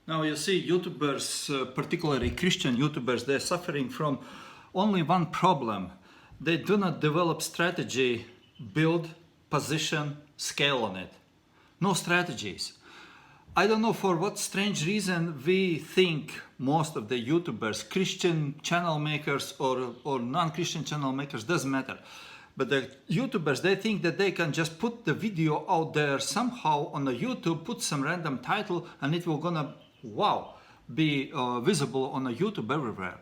Now you see YouTubers, particularly Christian YouTubers, they're suffering from only one problem. They do not develop strategy, build, position, scale on it. No strategies. I don't know for what strange reason we think most of the YouTubers, Christian channel makers or non-Christian channel makers, doesn't matter. But the YouTubers, they think that they can just put the video out there somehow on the YouTube, put some random title, and it will gonna, wow, be visible on the YouTube everywhere.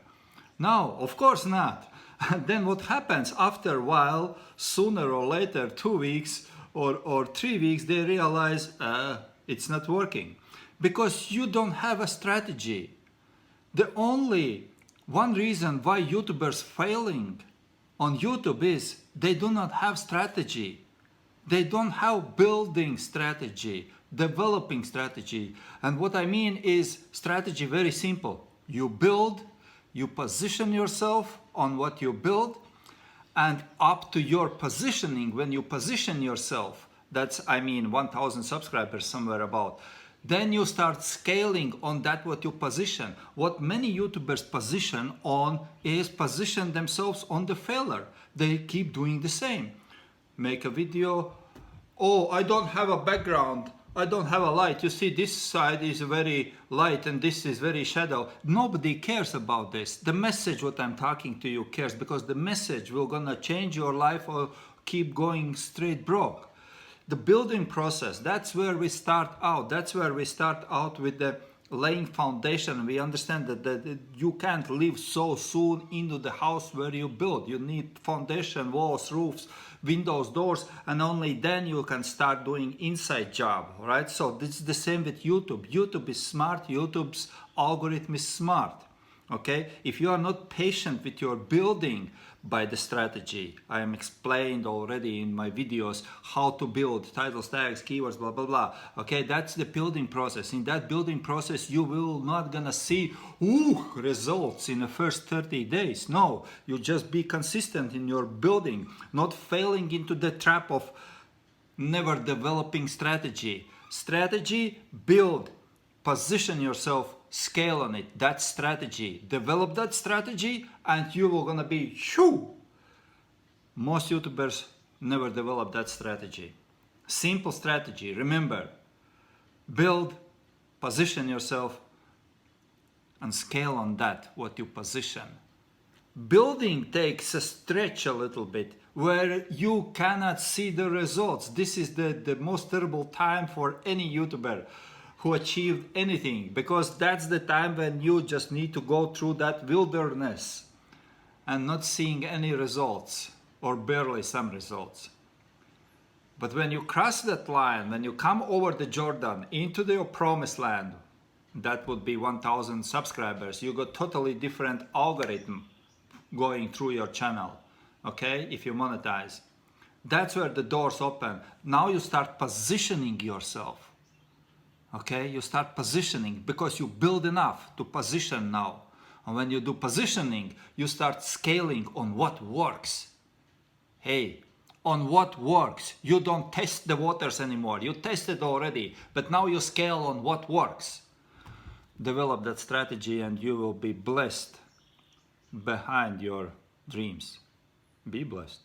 No, of course not. And then what happens after a while, sooner or later, 2 weeks or 3 weeks, they realize it's not working because you don't have a strategy. The only one reason why YouTubers failing on YouTube is they do not have strategy. They don't have building strategy, developing strategy. And what I mean is strategy very simple. You build, you position yourself on what you build, and up to your positioning, when you position yourself, that's, I mean, 1,000 subscribers somewhere about, then you start scaling on that what you position. What many YouTubers position on is position themselves on the failure. They keep doing the same. Make a video, oh, I don't have a background, I don't have a light. You see, this side is very light and this is very shadow. Nobody cares about this. The message what I'm talking to you cares, because the message will gonna change your life or keep going straight broke. The building process, that's where we start out. That's where we start out with the laying foundation. We understand that you can't live so soon into the house where you build. You need foundation, walls, roofs, windows, doors, and only then you can start doing inside job, right? So this is the same with YouTube. YouTube is smart. YouTube's algorithm is smart. Okay, if you are not patient with your building by the strategy, I am explained already in my videos how to build titles, tags, keywords, blah, blah, blah. Okay, that's the building process. In that building process, you will not gonna see, results in the first 30 days. No, you just be consistent in your building, not failing into the trap of never developing strategy. Strategy, build, position yourself, scale on it. That's strategy. Develop that strategy and you will gonna be shoo. Most YouTubers never develop that strategy. Simple strategy. Remember, build, position yourself, and scale on that what you position. Building takes a stretch a little bit where you cannot see the results. This is the most terrible time for any YouTuber who achieved anything, because that's the time when you just need to go through that wilderness and not seeing any results or barely some results. But when you cross that line, when you come over the Jordan into the promised land, that would be 1,000 subscribers, you got totally different algorithm going through your channel, okay, if you monetize. That's where the doors open. Now you start positioning yourself. Okay, you start positioning because you build enough to position now. And when you do positioning, you start scaling on what works. Hey, on what works. You don't test the waters anymore. You tested already, but now you scale on what works. Develop that strategy and you will be blessed behind your dreams. Be blessed.